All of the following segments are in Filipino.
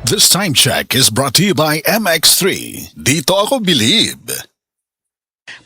This time check is brought to you by MX3. Dito ako believe.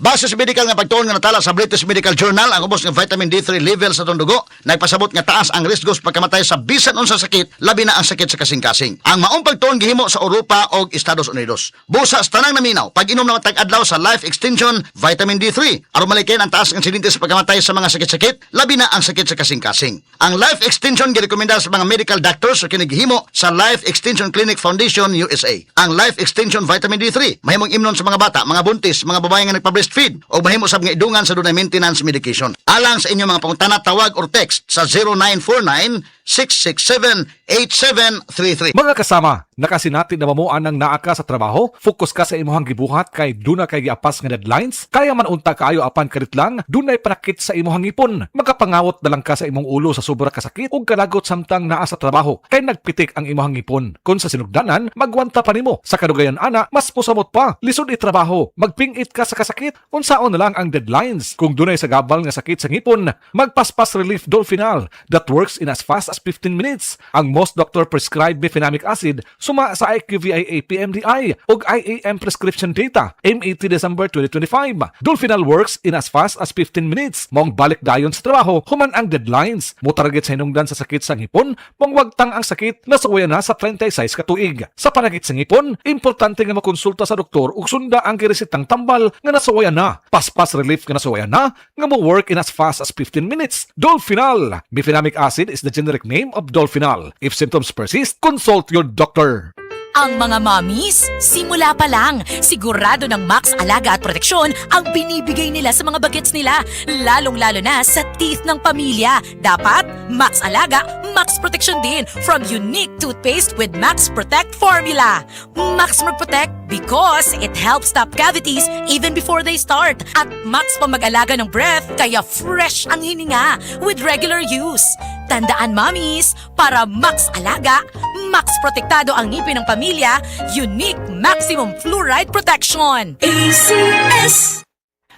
Base sa medical nga pagtuon nga natala sa British Medical Journal, ang ubos ng vitamin D3 level sa dugo nagpasabot nga taas ang risko sa pagkamatay sa bisan unsa sakit, labi na ang sakit sa kasing-kasing. Ang maong pagtuon gihimo sa Europa o Estados Unidos. Busa sa tanang naminaw, pag-inom na matag-adlaw sa Life Extension Vitamin D3 aron malikin ang taas ng insidente sa pagkamatay sa mga sakit-sakit, labi na ang sakit sa kasing-kasing. Ang Life Extension girekomenda sa mga medical doctors sa kinigihimo sa Life Extension Clinic Foundation USA. Ang Life Extension Vitamin D3 mahimong imnon sa mga bata, mga buntis, mga babae nga nagpa-breastfeed o mahimo sa mga idungan sa dunay maintenance medication. Alang sa inyong mga pangutana, tawag or text sa 0949-667-8733. Mga kasama, nakasinati na mamuan ng naa ka sa trabaho, focus ka sa imuhang gibuhat kay duna kay giapas nga deadlines, kaya man unta kaayo apan karit lang, dunay panakit sa imuhang ipon. Magkapangawot na lang ka sa imong ulo sa sobra kasakit ug kalagot samtang naa sa trabaho, kay nagpitik ang imuhang ipon. Kung sa sinugdanan, magwanta pa nimo. Sa kadugayan ana, mas pusamot pa, lisod itrabaho, magpingit ka sa kasakit, unsaon na lang ang deadlines. Kung dunay sa gabal nga sakit sa ngipon, magpaspas relief Dolfinal that works in as fast as 15 minutes. Ang most doctor prescribed mefenamic acid suma sa IQVIA PMDI ug IAM prescription data M80 December 2025. Dolfinal works in as fast as 15 minutes. Mong balik dayon sa trabaho human ang deadlines. Mo target sa hinungdan sa sakit sa ngipon, mong wagtang ang sakit nasuwayan na sa 36 ka tuig. Sa panakit sa ngipon, importante nga makonsulta sa doktor ug sunda ang giresitang tambal nga nasuwayan na. Paspas relief nga nasuwayan na nga mo work in as fast as 15 minutes. Dolfinal. Mefenamic acid is the generic name of Dolfinal. If symptoms persist, consult your doctor. Ang mga mommies, simula pa lang, sigurado ng Max Alaga at Proteksyon ang binibigay nila sa mga bagets nila, lalong-lalo na sa teeth ng pamilya. Dapat Max Alaga, Max Proteksyon din from unique toothpaste with Max Protect formula. Max Protect because it helps stop cavities even before they start. At Max pa mag-alaga ng breath kaya fresh ang hininga with regular use. Tandaan mommies, para Max Alaga, Max Protektado ang ngipin ng pamilya, unique maximum fluoride protection. ACS!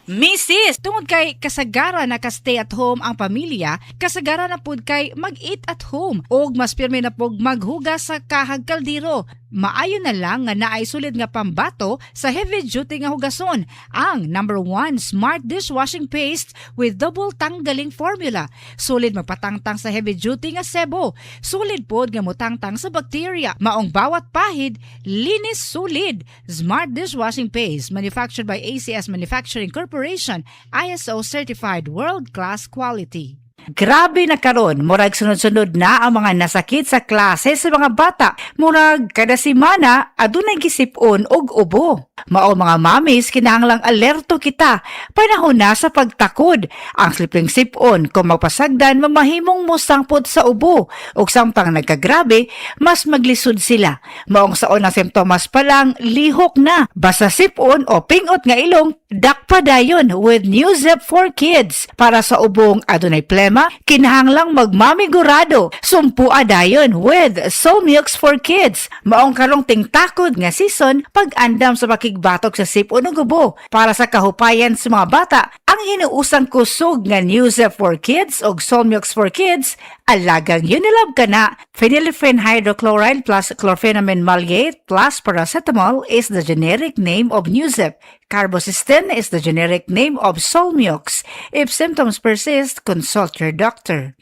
Mrs. Tungod kay kasagara na ka-stay at home ang pamilya, kasagara na pud kay mag-eat at home og mas pirmi na pud maghugas sa kahag kaldero. Maayo na lang nga naay sulid nga pambato sa heavy duty nga hugason, ang #1 Smart Dishwashing Paste with double tanggaling formula. Sulid magpatangtang sa heavy duty nga sebo, sulid pod nga motangtang sa bacteria. Maong bawat pahid, linis sulid. Smart Dishwashing Paste manufactured by ACS Manufacturing Corporation, ISO certified world-class quality. Grabe na karon, murag sunod-sunod na ang mga nasakit sa klase sa mga bata. Murag kada semana adunay gisipon og ubo. Mao mga mamis, kinahanglang alerto kita. Panahon na sa pagtakod. Ang sliping sipon kung magpasagdan mamahimong musangpod sa ubo. Ug samtang nagkagrabe, mas maglisod sila. Maong sa unang simptomas pa lang, lihok na. Basta sipon o pingot nga ilong, dakpa dayon with New Zep for Kids. Para sa ubong adunay plema, kinahanglang magmamigurado. Sumpua dayon with Solmux for Kids. Maong karong tingtakod nga season pag-andam sa pakigbatok sa sipon ug ubo. Para sa kahupayan sa mga bata, ang hinuusang kusog nga New Zep for Kids ug Solmux for Kids, alagang Unilab ka na. Phenylephrine hydrochloride plus chlorpheniramine maleate plus paracetamol is the generic name of New Zep. Carbocysteine is the generic name of Solmux. If symptoms persist, consult your doctor.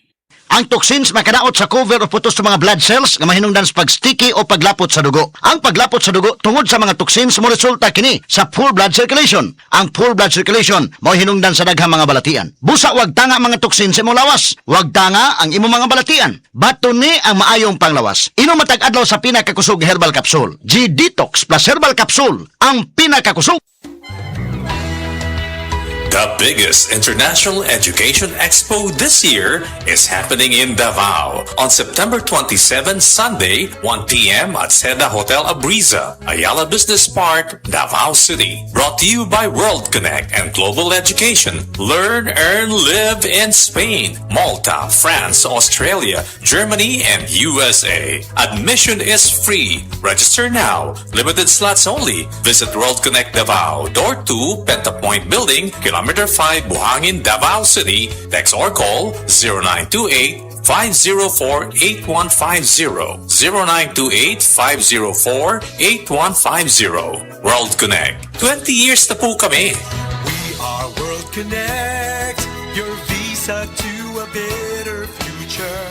Ang toxins makadaot sa cover o putos sa mga blood cells nga mahinungdan sa pag-sticky o paglapot sa dugo. Ang paglapot sa dugo tungod sa mga toxins mo resulta kini sa full blood circulation. Ang full blood circulation mao hinungdan sa daghang mga balatian. Busa wag tanga mga toxins sa imong lawas. Wag tanga ang imong mga balatian. Bato ni ang maayong panglawas. Inom matag adlaw sa pinakakusog herbal capsule. G-Detox plus herbal capsule ang pinakakusog. The biggest international education expo this year is happening in Davao on September 27, Sunday, 1 p.m. at Seda Hotel Abriza, Ayala Business Park, Davao City. Brought to you by World Connect and Global Education. Learn, earn, live in Spain, Malta, France, Australia, Germany, and USA. Admission is free. Register now. Limited slots only. Visit World Connect Davao, Door 2, Pentapoint Building, Kilometer Kilometer 5, Buhangin, Davao City. Text or call 0928-504-8150. 0928-504-8150. World Connect. 20 years na po kami. We are World Connect, your visa to a better future.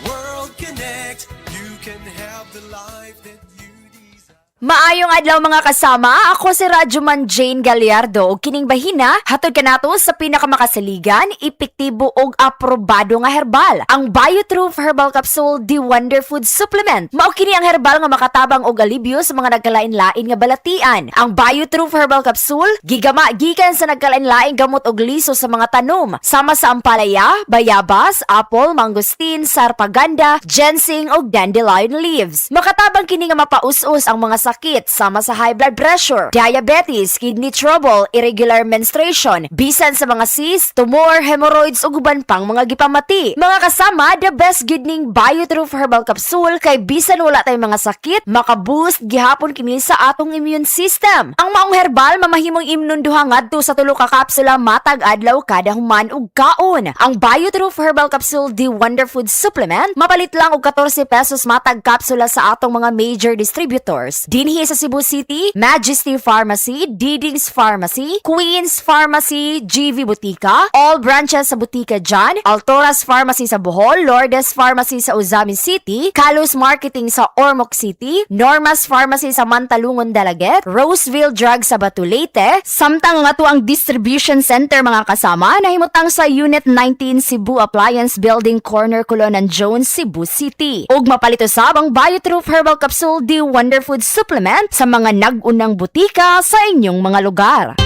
World Connect, you can have the life that you desire. Maayong adlaw mga kasama, ako si Radyoman Jane Gallardo ug kining bahina hatod kanato sa pinakamakasaligan, epektibo ug aprobado nga herbal, ang Biotrue Herbal Capsule The Wonder Food Supplement. Mao kini ang herbal nga makatabang og alibyo sa mga nagkalain-lain nga balatian. Ang Biotrue Herbal Capsule gigama gikan sa nagkalain-laing gamot og liso sa mga tanom, sama sa ampalaya, bayabas, apple, mangosteen, sarpaganda, ginseng ug dandelion leaves. Makatabang kini nga mapaus-us ang mga sakit sama sa high blood pressure, diabetes, kidney trouble, irregular menstruation, bisan sa mga cyst, tumor, hemorrhoids ug uban pang mga gipamati. Mga kasama, the best gid ning Biotrue Herbal Capsule kay bisan wala tay mga sakit, makaboost gihapon kini sa atong immune system. Ang maong herbal mamahimong imnon duha ngadto sa 3 ka kapsula matag adlaw kada human ug kaon. Ang Biotrue Herbal Capsule The Wonder Food Supplement mapalit lang og 14 pesos matag kapsula sa atong mga major distributors. Dinhi sa Cebu City, Majesty Pharmacy, Diding's Pharmacy, Queen's Pharmacy, GV Butika, all branches sa Butika John, Altoras Pharmacy sa Bohol, Lourdes Pharmacy sa Uzamin City, Kalos Marketing sa Ormoc City, Normas Pharmacy sa Mantalungon Dalaget, Roseville Drug sa Batulete, samtang nga to ang distribution center mga kasama na himutang sa Unit 19 Cebu Appliance Building Corner Colonan Jones, Cebu City. Ug mapalito sab ang Biotrue Herbal Capsule The Wonder Food Supplement sa mga nag-unang butika sa inyong mga lugar.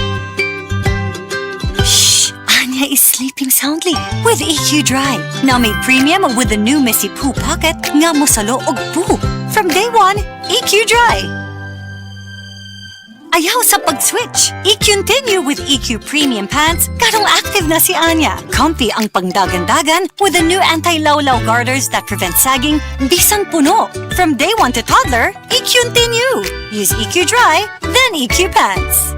Shh! Anya is sleeping soundly with EQ Dry. Now made premium with the new Messy Poo Pocket nga mosalo og poo. From day one, EQ Dry. Ayaw sa pag-switch. I-continue with EQ Premium Pants. Karong active na si Anya. Comfy ang pangdagan-dagan with the new anti-lawlaw garters that prevent sagging bisan puno. From day one to toddler, I-continue. Use EQ Dry, then EQ Pants.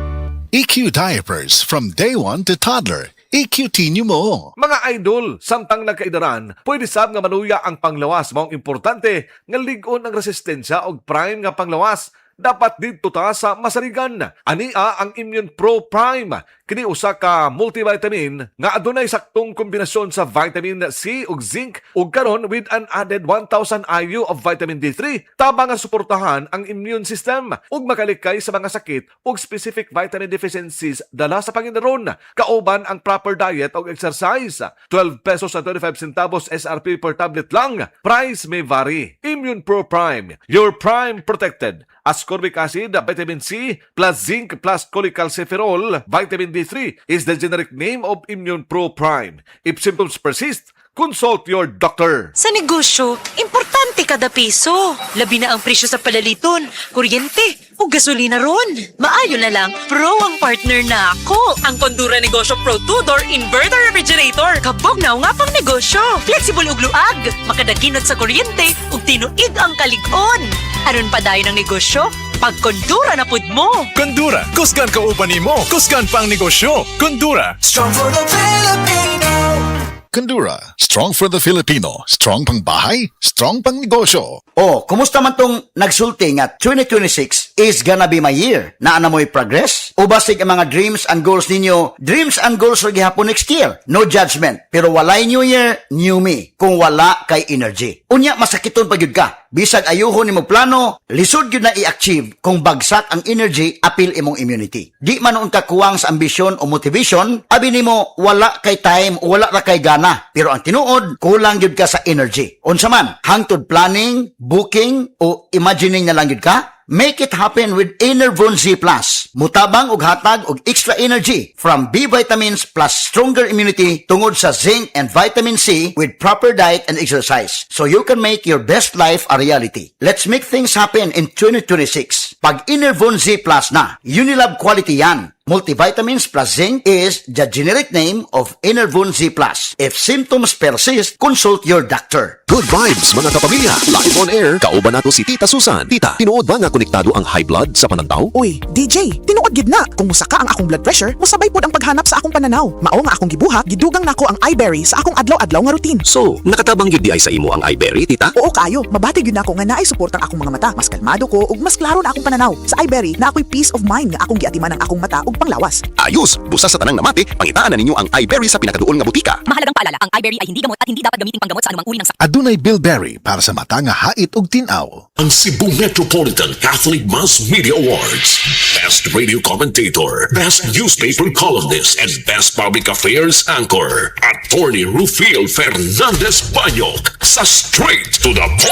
EQ Diapers from day 1 to toddler. EQT nyo mo. Mga idol, samtang nagkaidaran, pwede sab nga manuya ang panglawas. Maong importante nga ligon ang resistensya og prime nga panglawas. Dapat dito ta sa masarigan. Ania ang Immune Pro Prime. Kini usa ka multivitamin nga adunay saktong kombinasyon sa vitamin C ug zinc ug karon with an added 1,000 IU of vitamin D3 tabang nga suportahan ang immune system ug makalikay sa mga sakit ug specific vitamin deficiencies dala sa panginaron. Kauban ang proper diet ug exercise. 12 pesos at 25 centavos SRP per tablet lang. Price may vary. Immune Pro Prime. Your prime protected. Ascorbic acid, vitamin C, plus zinc, plus cholecalciferol, vitamin D3 is the generic name of Immune Pro Prime. If symptoms persist, consult your doctor. Sa negosyo, importante kada piso. Labi na ang presyo sa palaliton, kuryente, o gasolina ron. Maayo na lang, Pro ang partner na ako. Ang Condura Negosyo Pro 2-Door Inverter Refrigerator. Kabog na nga pang negosyo. Flexible ug luag. Makadaginot sa kuryente ug tinuig ang kalig-on. Aron pa dayon ang negosyo, pag Condura na pud mo. Condura, kusgan ka upan mo. Kusgan pang negosyo. Condura, strong for the Filipino. Condura, strong for the Filipino. Strong pang bahay, strong pang negosyo. Oh, kumusta man tong nagsulti nga 2026 is gonna be my year? Naa na mo'y progress? O basig ang mga dreams and goals ninyo, dreams and goals ra gihapon next year? No judgment. Pero walay new year, new me. Kung wala kay energy. Unya, masakiton pa gyud ka. Bisag ayuhon nimo plano, lisod gyud na i-achieve kung bagsak ang energy, apil imong immunity. Di man ka kuwang sa ambisyon o motivation, abi nimo wala kay time o wala ra kay gana. Pero ang tinuod, kulang gyud ka sa energy. Unsa man, hangtod planning, booking o imagining na lang gyud ka? Make it happen with Enervon Z+. Mutabang ug hatag og extra energy from B vitamins plus stronger immunity tungod sa zinc and vitamin C with proper diet and exercise. So you can make your best life a reality. Let's make things happen in 2026. Pag Enervon Z+ na, Unilab quality yan. Multivitamins plus zinc is the generic name of Enervon Z+. If symptoms persist, consult your doctor. Good vibes mga kapamilya. Live on air, kauban nato si Tita Susan. Tita, tinuod ba nga konektado ang high blood sa panantaw? Uy, DJ, Tinuod gid na, kung musaka ang akong blood pressure, musabay pod ang paghanap sa akong pananaw. Mao nga akong gibuhat, gidugang nako ang iBerry sa akong adlaw-adlaw nga routine. So, nakatabang yun di ay sa imo ang iBerry, tita? Oo kayo, mabati gyud nako nga naay suportang akong mga mata. Mas kalmado ko ug mas klaro na akong pananaw. Sa iBerry na ako'y peace of mind nga akong giatiman ang akong mata ug panglawas. Ayos! Busa sa tanang namati, pangitaan na ninyo ang iBerry sa pinakaduol nga butika. Mahalagang paalala, ang iBerry ay hindi gamot at hindi dapat gamiting panggamot sa anumang uri ng sakit. Adunay Bilberry para sa mata nga hait ug tinaw. Ang Cebu Metropolitan Catholic Mass Media Awards. Best Radio Commentator, Best Newspaper Columnist, and Best Public Affairs Anchor. Attorney Rufil Fernandez Banyok sa Straight to the Point